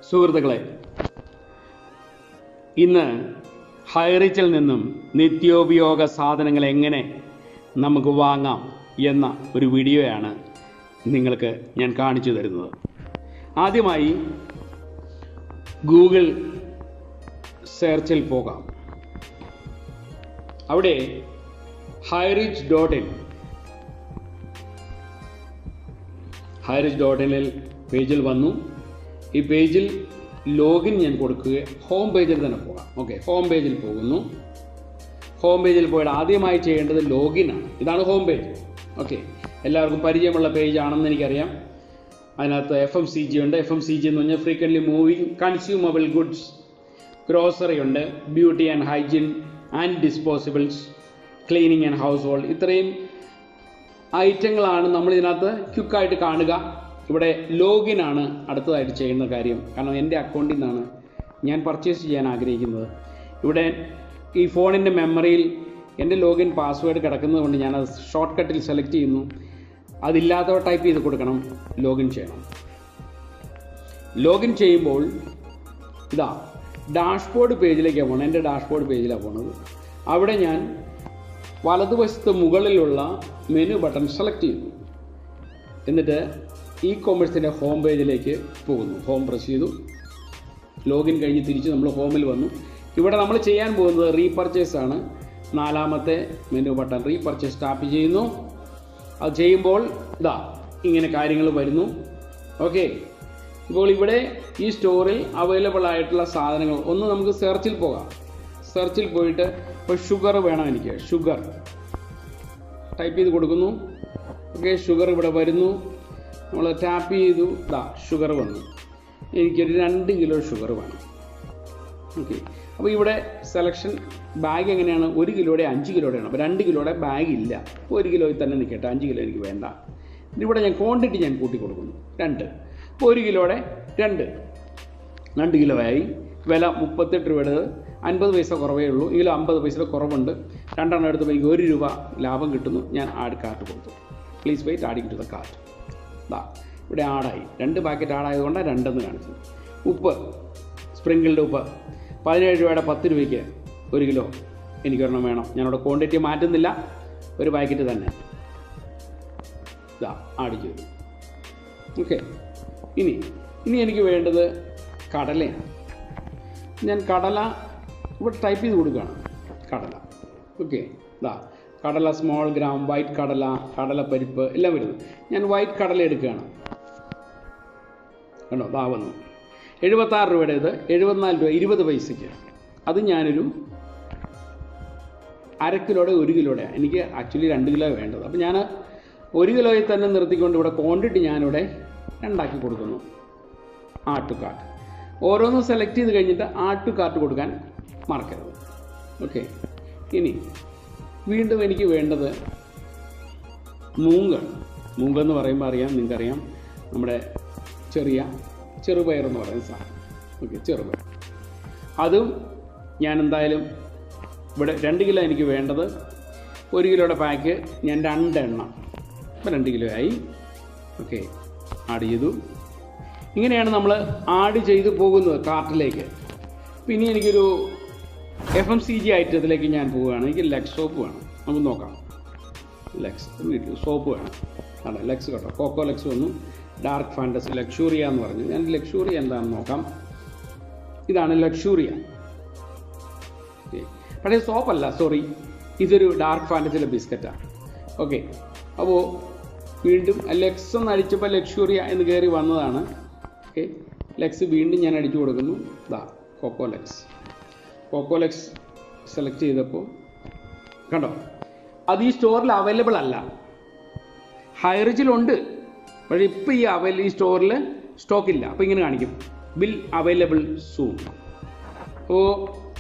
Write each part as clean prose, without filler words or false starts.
സുഹൃത്തുക്കളെ, ഇന്ന് ഹൈറിച്ചിൽ നിന്നും നിത്യോപയോഗ സാധനങ്ങൾ എങ്ങനെ നമുക്ക് വാങ്ങാം എന്ന ഒരു വീഡിയോയാണ് നിങ്ങൾക്ക് ഞാൻ കാണിച്ചു തരുന്നത്. ആദ്യമായി ഗൂഗിൾ സെർച്ചിൽ പോകാം. അവിടെ highridge.in പേജിൽ വന്നു. ഈ പേജിൽ ലോഗിൻ ഞാൻ കൊടുക്കുക. ഹോം പേജിൽ തന്നെ പോകാം. ഓക്കെ, ഹോം പേജിൽ പോകുന്നു. ഹോം പേജിൽ പോയിട്ട് ആദ്യമായി ചെയ്യേണ്ടത് ലോഗിനാണ്. ഇതാണ് ഹോം പേജ്. ഓക്കെ, എല്ലാവർക്കും പരിചയമുള്ള പേജ് ആണെന്ന് എനിക്കറിയാം. അതിനകത്ത് FMCG ഉണ്ട്. FMCG എന്ന് പറഞ്ഞാൽ frequently moving consumable goods, grocery ഉണ്ട്, beauty and hygiene and disposables, cleaning and household. ഇത്രയും ഐറ്റങ്ങളാണ് നമ്മൾ ഇതിനകത്ത് ക്വിക്കായിട്ട് കാണുക. ഇവിടെ ലോഗിനാണ് അടുത്തതായിട്ട് ചെയ്യുന്ന കാര്യം. കാരണം എൻ്റെ അക്കൗണ്ടിൽ നിന്നാണ് ഞാൻ പർച്ചേസ് ചെയ്യാൻ ആഗ്രഹിക്കുന്നത്. ഇവിടെ ഈ ഫോണിൻ്റെ മെമ്മറിയിൽ എൻ്റെ ലോഗിൻ പാസ്വേഡ് കിടക്കുന്നത് കൊണ്ട് ഞാനത് ഷോർട്ട് കട്ടിൽ സെലക്ട് ചെയ്യുന്നു. അതില്ലാത്തവ ടൈപ്പ് ചെയ്ത് കൊടുക്കണം, ലോഗിൻ ചെയ്യണം. ലോഗിൻ ചെയ്യുമ്പോൾ ഇതാ ഡാഷ്ബോർഡ് പേജിലേക്കാണ് പോകുന്നത്. എൻ്റെ ഡാഷ്ബോർഡ് പേജിലാണ് പോകുന്നത്. അവിടെ ഞാൻ വലതുവശത്ത് മുകളിലുള്ള മെനു ബട്ടൺ സെലക്ട് ചെയ്യുന്നു. എന്നിട്ട് ഇ-കൊമേഴ്സിൻ്റെ ഹോം പേജിലേക്ക് പോകുന്നു. ഹോം പ്രസ് ചെയ്തു. ലോഗിൻ കഴിഞ്ഞ് തിരിച്ച് നമ്മൾ ഹോമിൽ വന്നു. ഇവിടെ നമ്മൾ ചെയ്യാൻ പോകുന്നത് റീപർച്ചേസ് ആണ്. നാലാമത്തെ മെനു ബട്ടൺ റീപർച്ചേസ് ടാപ്പ് ചെയ്യുന്നു. അത് ചെയ്യുമ്പോൾ ഇതാ ഇങ്ങനെ കാര്യങ്ങൾ വരുന്നു. ഓക്കെ, ഇപ്പോൾ ഇവിടെ ഈ സ്റ്റോറിൽ അവൈലബിൾ ആയിട്ടുള്ള സാധനങ്ങൾ ഒന്ന് നമുക്ക് സെർച്ചിൽ പോകാം. സെർച്ചിൽ പോയിട്ട് ഇപ്പോൾ ഷുഗർ വേണം എനിക്ക്. ഷുഗർ ടൈപ്പ് ചെയ്ത് കൊടുക്കുന്നു. ഓക്കെ, ഷുഗർ ഇവിടെ വരുന്നു. നമ്മൾ ടാപ്പ് ചെയ്തു. ഷുഗർ വന്നു. എനിക്കൊരു 2 കിലോ ഷുഗർ വേണം. ഓക്കെ, അപ്പോൾ ഇവിടെ സെലക്ഷൻ ബാഗ് എങ്ങനെയാണ്? 1 കിലോയുടെ 5 കിലോയുടെയാണ്. അപ്പോൾ 2 കിലോയുടെ ബാഗ് ഇല്ല. 1 കിലോയിൽ തന്നെ നിൽക്കട്ടെ, 5 കിലോ എനിക്ക് വേണ്ട. ഇവിടെ ഞാൻ ക്വാണ്ടിറ്റി ഞാൻ കൂട്ടി കൊടുക്കുന്നു 2. അപ്പോൾ 1 കിലോയുടെ 2 കിലോ ആയി. വില 38 രൂപയുടെ 50 പൈസ കുറവേ ഉള്ളൂ. ഇതിൽ 50 പൈസയുടെ കുറവുണ്ട്. 2 എണ്ണം എടുത്തപ്പോൾ എനിക്ക് 1 രൂപ ലാഭം കിട്ടുന്നു. ഞാൻ ആഡ് കാർട്ട് കൊടുത്തു. Please wait, adding to the cart. ഇവിടെ ആഡായി. 2 പാക്കറ്റ് ആഡായതുകൊണ്ടാണ് 2 എന്ന് കാണിച്ചത്. ഉപ്പ്, സ്പ്രിങ്കിൾഡ് ഉപ്പ് 17 രൂപയുടെ 10 രൂപയ്ക്ക് 1 കിലോ എനിക്കൊരെണ്ണം വേണം. ഞാനിവിടെ ക്വാണ്ടിറ്റി മാറ്റുന്നില്ല, ഒരു പാക്കറ്റ് തന്നെ ആഡ് ചെയ്തു. ഓക്കെ, ഇനി എനിക്ക് വേണ്ടത് കടലയാണ്. ഞാൻ കടല ഇവിടെ ടൈപ്പ് ചെയ്ത് കൊടുക്കുകയാണ്. കടല. ഓക്കെ, കടല, സ്മോൾ ഗ്രാം, വൈറ്റ് കടല, കടലപ്പരിപ്പ് എല്ലാം വരുന്നു. ഞാൻ വൈറ്റ് കടല എടുക്കുകയാണ്. കണ്ടോ, വന്നു. 76 രൂപയുടേത് 74 രൂപ 20 പൈസയ്ക്ക്. അത് ഞാനൊരു 1/2 കിലോയുടെ 1 കിലോയുടെ എനിക്ക് ആക്ച്വലി 2 കിലോ വേണ്ടത്. അപ്പോൾ ഞാൻ 1 കിലോയിൽ തന്നെ നിർത്തിക്കൊണ്ട് ഇവിടെ ക്വാണ്ടിറ്റി ഞാനിവിടെ 2 ആക്കി കൊടുക്കുന്നു. Add to cart. ഓരോന്നും സെലക്ട് ചെയ്ത് കഴിഞ്ഞിട്ട് ആഡ് ടു കാർട്ട് കൊടുക്കാൻ മറക്കരുത്. ഓക്കെ, ഇനി വീണ്ടും എനിക്ക് വേണ്ടത് മൂങ്ങാണ്. മൂങ്ങെന്ന് പറയുമ്പോൾ അറിയാം, നിങ്ങൾക്കറിയാം, നമ്മുടെ ചെറുപയർ എന്ന് പറയുന്ന സാധനം. ഓക്കെ, ചെറുപയർ. അതും ഞാൻ എന്തായാലും ഇവിടെ 2 കിലോ എനിക്ക് വേണ്ടത്. 1 കിലോയുടെ പാക്ക് ഞാൻ 2 എണ്ണം. അപ്പോൾ 2 കിലോ ആയി. ഓക്കെ, ആഡ് ചെയ്തു. ഇങ്ങനെയാണ് നമ്മൾ ആഡ് ചെയ്ത് പോകുന്നത് കാർട്ടിലേക്ക്. പിന്നെ എനിക്കൊരു FMCG ഐറ്റത്തിലേക്ക് ഞാൻ പോവുകയാണ്. എനിക്ക് ലെക്സ് സോപ്പ് വേണം. നമുക്ക് നോക്കാം. ലെക്സ് വീട്ടിൽ സോപ്പ് വേണം. അതെ, ലെക്സ് കേട്ടോ. കോക്കോ ലെക്സ് വന്നു. ഡാർക്ക് ഫാൻറ്റസി ലക്ഷൂറിയ എന്ന് പറഞ്ഞു. ഞാൻ ലക്ഷൂറിയ എന്താണെന്ന് നോക്കാം. ഇതാണ് ലക്ഷൂറിയ. പക്ഷേ സോപ്പല്ല, സോറി, ഇതൊരു ഡാർക്ക് ഫാൻറ്റസിയിലെ ബിസ്ക്കറ്റാണ്. ഓക്കെ, അപ്പോൾ വീണ്ടും ലെക്സ് ഒന്ന് അടിച്ചപ്പോൾ ലക്ഷൂറിയ എന്ന് കയറി വന്നതാണ്. ഓക്കെ, ലെക്സ് വീണ്ടും ഞാൻ അടിച്ചു കൊടുക്കുന്നു. കോക്കോ ലെക്സ് സെലക്ട് ചെയ്തപ്പോൾ കണ്ടോ, അത് ഈ സ്റ്റോറിൽ അവൈലബിൾ അല്ല. ഹൈറിച്ചിലുണ്ട്, പക്ഷേ ഇപ്പോൾ ഈ സ്റ്റോറിൽ സ്റ്റോക്കില്ല. അപ്പോൾ ഇങ്ങനെ കാണിക്കും, ബിൽ അവൈലബിൾ സൂൺ. അപ്പോൾ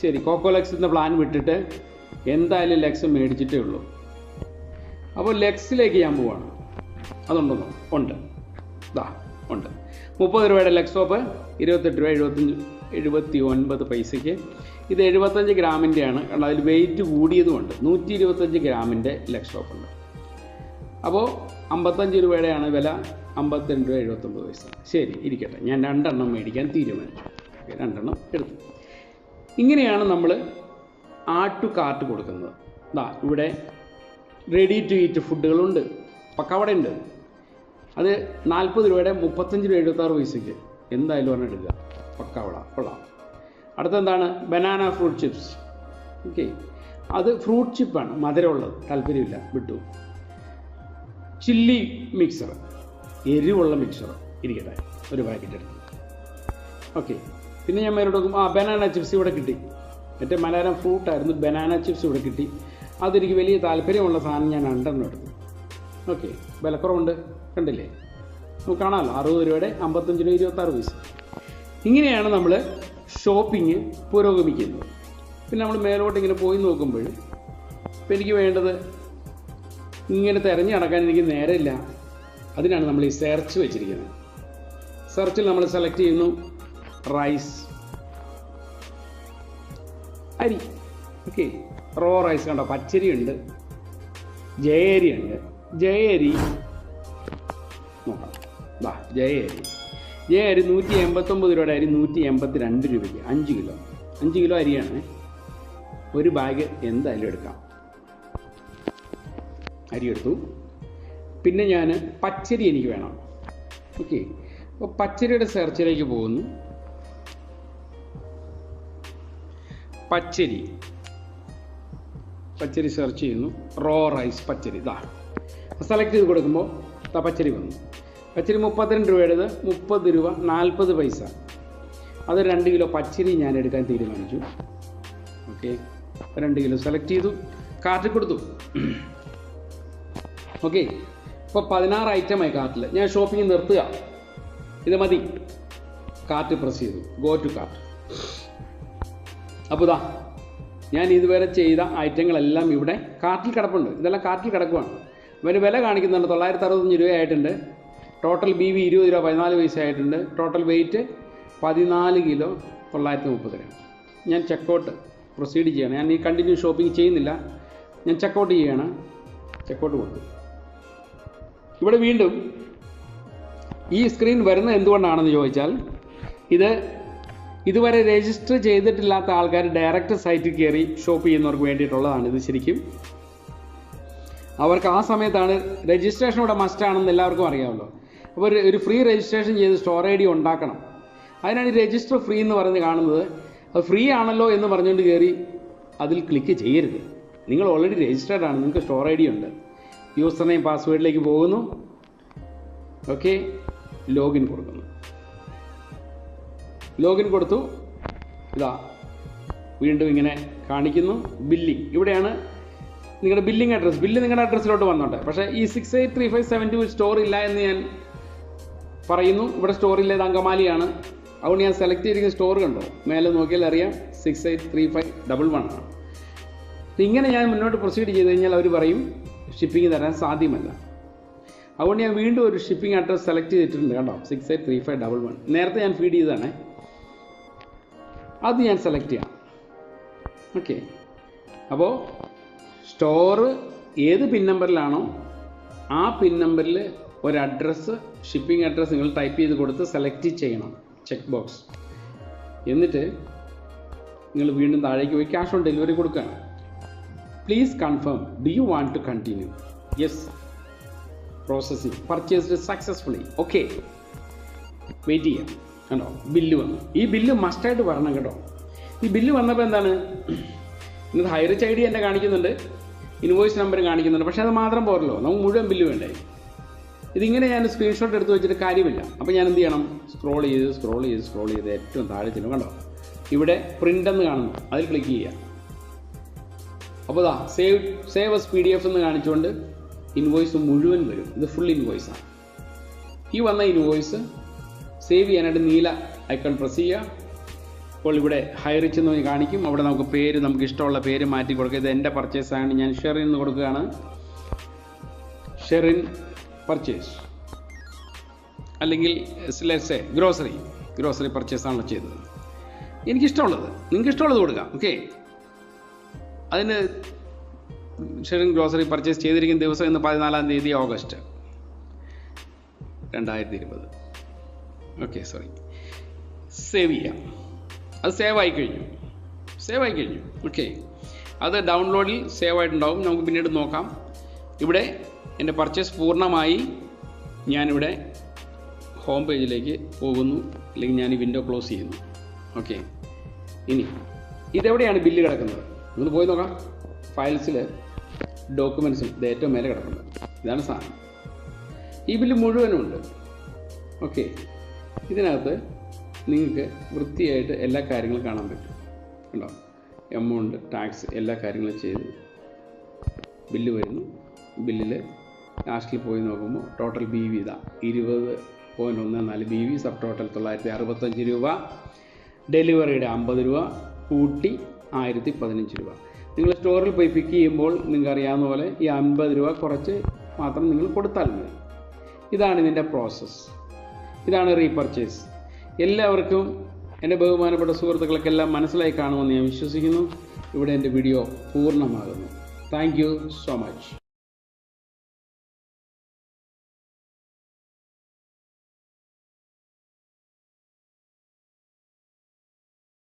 ശരി, കോക്കോ ലെക്സിൻ്റെ പ്ലാൻ വിട്ടിട്ട് എന്തായാലും ലെക്സ് മേടിച്ചിട്ടേ ഉള്ളൂ. അപ്പോൾ ലെക്സിലേക്ക് ഞാൻ പോവാണ്. അതുണ്ടെന്നോ? ഉണ്ട്. ഉണ്ട്. 30 രൂപയുടെ ലെക്സ് സോപ്പ് 28 രൂപ 79 പൈസയ്ക്ക്. ഇത് 75 ഗ്രാമിൻ്റെയാണ്. കാരണം അതിൽ വെയിറ്റ് കൂടിയതുകൊണ്ട് 125 ഗ്രാമിൻ്റെ ലെക്സ് സോപ്പ് ഉണ്ട്. അപ്പോൾ 55 രൂപയുടെയാണ് വില, 52 രൂപ 79 പൈസ. ശരി ഇരിക്കട്ടെ, ഞാൻ 2 എണ്ണം മേടിക്കാൻ തീരുമാനിച്ചു. 2 എണ്ണം എടുത്തു. ഇങ്ങനെയാണ് നമ്മൾ ആഡ് ടു കാർട്ട് കൊടുക്കുന്നത്. ഇവിടെ റെഡി ടു ഈറ്റ് ഫുഡുകളുണ്ട്, പക്കവട ഉണ്ട്. അത് 40 രൂപയുടെ 35 രൂപ 76 പൈസയ്ക്ക് എന്തായാലും ഒരെണ്ണം എടുക്കുക. പക്കവട കൊള്ളാം. അടുത്തെന്താണ്? Banana fruit chips. ഓക്കെ, അത് ഫ്രൂട്ട് ചിപ്പാണ്, മധുരമുള്ളത്, താല്പര്യമില്ല, വിട്ടു. ചില്ലി മിക്സർ, എരിവുള്ള മിക്സർ ഇരിക്കട്ടെ, ഒരു പാക്കറ്റ് എടുത്തു. ഓക്കെ, പിന്നെ ഞാൻ മേലോട്ട് നോക്കും, ബനാന ചിപ്സ് ഇവിടെ കിട്ടി. മറ്റേ മലയാളം ഫ്രൂട്ടായിരുന്നു, ബനാന ചിപ്സ് ഇവിടെ കിട്ടി. അതെനിക്ക് വലിയ താല്പര്യമുള്ള സാധനം, ഞാൻ 2 എണ്ണം എടുത്തു. ഓക്കെ, വിലക്കുറവുണ്ട്, കണ്ടില്ലേ, നമുക്ക് കാണാമല്ലോ. 60 രൂപയുടെ 55 രൂപ 26 പൈസ. ഇങ്ങനെയാണ് നമ്മൾ ഷോപ്പിംഗ് പുരോഗമിക്കുന്നത്. പിന്നെ നമ്മൾ മേലോട്ട് ഇങ്ങനെ പോയി നോക്കുമ്പോൾ ഇപ്പം എനിക്ക് വേണ്ടത് ഇങ്ങനെ തിരഞ്ഞു നടക്കാൻ എനിക്ക് നേരമില്ല. അതിനാണ് നമ്മൾ ഈ സെർച്ച് വെച്ചിരിക്കുന്നത്. സെർച്ചിൽ നമ്മൾ സെലക്ട് ചെയ്യുന്നു റൈസ്, അരി. ഓക്കെ, റോ റൈസ് കണ്ടോ, പച്ചരി ഉണ്ട്, ജയരി ഉണ്ട്. ജയരി നോക്കാം, ജയരി 189 രൂപയുടെ അരി 182 രൂപയ്ക്ക് 5 കിലോ അരിയാണ്. ഒരു ബാഗ് എന്തായാലും എടുക്കാം. അരി എടുത്തു. പിന്നെ ഞാൻ പച്ചരി എനിക്ക് വേണം. ഓക്കെ, അപ്പോൾ പച്ചരിയുടെ സെർച്ചിലേക്ക് പോകുന്നു. പച്ചരി സെർച്ച് ചെയ്യുന്നു. റോ റൈസ് പച്ചരി സെലക്ട് ചെയ്ത് കൊടുക്കുമ്പോൾ പച്ചരി വന്നു. പച്ചരി 32 രൂപയുടേത് 30 രൂപ 40 പൈസ. അത് 2 കിലോ പച്ചരി ഞാൻ എടുക്കാൻ തീരുമാനിച്ചു. ഓക്കെ, 2 കിലോ സെലക്ട് ചെയ്തു, കാർട്ടിൽ കൊടുത്തു. ഓക്കെ, ഇപ്പോൾ 16 ഐറ്റമായി കാർട്ടിൽ. ഞാൻ ഷോപ്പിംഗ് നിർത്തുക, ഇത് മതി. കാർട്ട് പ്രസ് ചെയ്തു, ഗോ ടു കാർട്ട്. അപ്പോൾ ഞാൻ ഇതുവരെ ചെയ്ത ഐറ്റങ്ങളെല്ലാം ഇവിടെ കാർട്ടിൽ കിടപ്പുണ്ട്. ഇതെല്ലാം കാർട്ടിൽ കിടക്കുവാണ്. അവന് വില കാണിക്കുന്നുണ്ട്, 965 രൂപയായിട്ടുണ്ട്. ടോട്ടൽ BV 20 രൂപ 14 പൈസ ആയിട്ടുണ്ട്. Total wait 14 kilo 930 gram. ഞാൻ ചെക്കൗട്ട് പ്രൊസീഡ് ചെയ്യണം. ഞാൻ ഈ കണ്ടിന്യൂ ഷോപ്പിംഗ് ചെയ്യുന്നില്ല, ഞാൻ ചെക്കൗട്ട് ചെയ്യണം. ചെക്കൗട്ട് കൊടുത്തു. ഇവിടെ വീണ്ടും ഈ സ്ക്രീൻ വരുന്നത് എന്തുകൊണ്ടാണെന്ന് ചോദിച്ചാൽ, ഇതുവരെ രജിസ്റ്റർ ചെയ്തിട്ടില്ലാത്ത ആൾക്കാർ ഡയറക്റ്റ് സൈറ്റിൽ കയറി ഷോപ്പ് ചെയ്യുന്നവർക്ക് വേണ്ടിയിട്ടുള്ളതാണ്. ഇത് ശരിക്കും അവർക്ക് ആ സമയത്താണ് രജിസ്ട്രേഷൻ ഇവിടെ മസ്റ്റാണെന്ന് എല്ലാവർക്കും അറിയാമല്ലോ. അപ്പോൾ ഒരു ഫ്രീ രജിസ്ട്രേഷൻ ചെയ്ത് സ്റ്റോർ ID ഉണ്ടാക്കണം. അതിനാണ് ഈ രജിസ്റ്റർ ഫ്രീ എന്ന് പറഞ്ഞ് കാണുന്നത്. അത് ഫ്രീ ആണല്ലോ എന്ന് പറഞ്ഞുകൊണ്ട് കയറി അതിൽ ക്ലിക്ക് ചെയ്യരുത്. നിങ്ങൾ ഓൾറെഡി രജിസ്റ്റേർഡ് ആണ്, നിങ്ങൾക്ക് സ്റ്റോർ ID ഉണ്ട്. യൂസർ നെയിം പാസ്വേഡിലേക്ക് പോകുന്നു. ഓക്കെ, ലോഗിൻ കൊടുക്കുന്നു. ലോഗിൻ കൊടുത്തു. വീണ്ടും ഇങ്ങനെ കാണിക്കുന്നു. ബില്ലിംഗ്, ഇവിടെയാണ് നിങ്ങളുടെ ബില്ലിംഗ് അഡ്രസ്സ്. ബില്ല് നിങ്ങളുടെ അഡ്രസ്സിലോട്ട് വന്നോട്ടെ. പക്ഷേ ഈ 683572 സ്റ്റോർ ഇല്ല എന്ന് ഞാൻ പറയുന്നു. ഇവിടെ സ്റ്റോർ ഇല്ല, അങ്കമാലിയാണ്. അതുകൊണ്ട് ഞാൻ സെലക്ട് ചെയ്തിരിക്കുന്ന സ്റ്റോർ കണ്ടോ, മേലെ നോക്കിയാൽ അറിയാം 683511 ആണ്. ഇങ്ങനെ ഞാൻ മുന്നോട്ട് പ്രൊസീഡ് ചെയ്ത് കഴിഞ്ഞാൽ അവർ പറയും ഷിപ്പിംഗ് തരാൻ സാധ്യമല്ല. അതുകൊണ്ട് ഞാൻ വീണ്ടും ഒരു ഷിപ്പിംഗ് അഡ്രസ്സ് സെലക്ട് ചെയ്തിട്ടുണ്ട് കണ്ടോ, 683511. നേരത്തെ ഞാൻ ഫീഡ് ചെയ്തതാണ്, അത് ഞാൻ സെലക്ട് ചെയ്യാം. ഓക്കെ, അപ്പോൾ സ്റ്റോറ് ഏത് പിൻ നമ്പറിലാണോ ആ പിൻ നമ്പറിൽ ഒരു അഡ്രസ്സ്, ഷിപ്പിംഗ് അഡ്രസ്സ് നിങ്ങൾ ടൈപ്പ് ചെയ്ത് കൊടുത്ത് സെലക്ട് ചെയ്യണം, ചെക്ക് ബോക്സ്. എന്നിട്ട് നിങ്ങൾ വീണ്ടും താഴേക്ക് പോയി ക്യാഷ് ഓൺ ഡെലിവറി കൊടുക്കുകയാണ്. Please confirm, do you want to continue? Yes, processing, purchased successfully. Okay, wait ചെയ്യാം. കണ്ടോ, ബില്ല് വന്നു. ഈ ബില്ല് മസ്റ്റായിട്ട് വരണം കേട്ടോ. ഈ ബില്ല് വന്നപ്പോൾ എന്താണ്, ഇന്നത് ഹൈ റിച്ച് ID എന്നെ കാണിക്കുന്നുണ്ട്, ഇൻവോയ്സ് നമ്പർ കാണിക്കുന്നുണ്ട്. പക്ഷേ അത് മാത്രം പോരല്ലോ, നമുക്ക് മുഴുവൻ ബില്ല് വേണ്ടേ. ഇതിങ്ങനെ ഞാൻ സ്ക്രീൻഷോട്ട് എടുത്ത് വെച്ചിട്ട് കാര്യമില്ല. അപ്പോൾ ഞാൻ എന്ത് ചെയ്യണം, സ്ക്രോൾ ചെയ്ത് ഏറ്റവും താഴെ ചെല്ലും. കണ്ടോ, ഇവിടെ പ്രിൻ്റ് എന്ന് കാണുന്നു, അതിൽ ക്ലിക്ക് ചെയ്യുക. അപ്പോൾ സേവ് എസ് PDF എന്ന് കാണിച്ചുകൊണ്ട് ഇൻവോയ്സ് മുഴുവൻ വരും. ഇത് ഫുൾ ഇൻവോയ്സാണ്. ഈ വന്ന ഇൻവോയ്സ് സേവ് ചെയ്യാനായിട്ട് നീല ഐക്കൺ പ്രസ് ചെയ്യുക. അപ്പോൾ ഇവിടെ ഹൈ റിച്ച് എന്ന് കാണിക്കും. അവിടെ നമുക്ക് പേര്, നമുക്ക് ഇഷ്ടമുള്ള പേര് മാറ്റി കൊടുക്കുക. ഇത് എൻ്റെ പർച്ചേസാണ്, ഞാൻ ഷെറിൻ എന്ന് കൊടുക്കുകയാണ്. ഷെറിൻ പർച്ചേസ്, അല്ലെങ്കിൽ ലെറ്റ്സ് സേ ഗ്രോസറി പർച്ചേസാണല്ലോ ചെയ്തത്. എനിക്കിഷ്ടമുള്ളത്, നിങ്ങൾക്ക് ഇഷ്ടമുള്ളത് കൊടുക്കാം. ഓക്കെ, അതിന് ഷെറിൻ ഗ്രോസറി പർച്ചേസ് ചെയ്തിരിക്കുന്ന ദിവസം ഇന്ന് 14 തീയതി ഓഗസ്റ്റ്. 2020. ഓക്കെ, സോറി, സേവ് ചെയ്യാം. അത് സേവ് ആയി കഴിഞ്ഞു. ഓക്കെ, അത് ഡൗൺലോഡിൽ സേവ് ആയിട്ടുണ്ടാവും. നമുക്ക് പിന്നീട് നോക്കാം. ഇവിടെ എൻ്റെ പർച്ചേസ് പൂർണ്ണമായി. ഞാനിവിടെ ഹോം പേജിലേക്ക് പോകുന്നു, അല്ലെങ്കിൽ ഞാൻ ഈ വിൻഡോ ക്ലോസ് ചെയ്യുന്നു. ഓക്കെ, ഇനി ഇതെവിടെയാണ് ബില്ല് കിടക്കുന്നത്? നിങ്ങൾ പോയി നോക്കാം. ഫയൽസിൽ, ഡോക്യുമെൻറ്റ്സിൽ ഇത് ഏറ്റവും മേലെ കിടക്കുന്നത്. ഇതാണ് സാധനം. ഈ ബില്ല് മുഴുവനുണ്ട്. ഓക്കെ, ഇതിനകത്ത് നിങ്ങൾക്ക് വൃത്തിയായിട്ട് എല്ലാ കാര്യങ്ങളും കാണാൻ പറ്റും. കണ്ടോ? എമൗണ്ട്, ടാക്സ്, എല്ലാ കാര്യങ്ങളും ചെയ്ത് ബില്ല് വരുന്നു. ബില്ലിൽ ലാസ്റ്റിൽ പോയി നോക്കുമ്പോൾ ടോട്ടൽ ബി വി ഇതാ 20.14 ബി വി, സബ് ടോട്ടൽ 965 രൂപ, ഡെലിവറിയുടെ 50 രൂപ, കൂട്ടി 1015 രൂപ. നിങ്ങൾ സ്റ്റോറിൽ പോയി പിക്ക് ചെയ്യുമ്പോൾ നിങ്ങൾക്ക് അറിയാവുന്ന പോലെ ഈ 50 രൂപ കുറച്ച് മാത്രം നിങ്ങൾ കൊടുത്താൽ മതി. ഇതാണ് ഇതിൻ്റെ പ്രോസസ്സ്. ഇതാണ് റീപർച്ചേസ്. എല്ലാവർക്കും, എൻ്റെ ബഹുമാനപ്പെട്ട സുഹൃത്തുക്കൾക്കെല്ലാം മനസ്സിലായി കാണുമെന്ന് ഞാൻ വിശ്വസിക്കുന്നു. ഇവിടെ എൻ്റെ വീഡിയോ പൂർണ്ണമാകുന്നു. Thank you so much.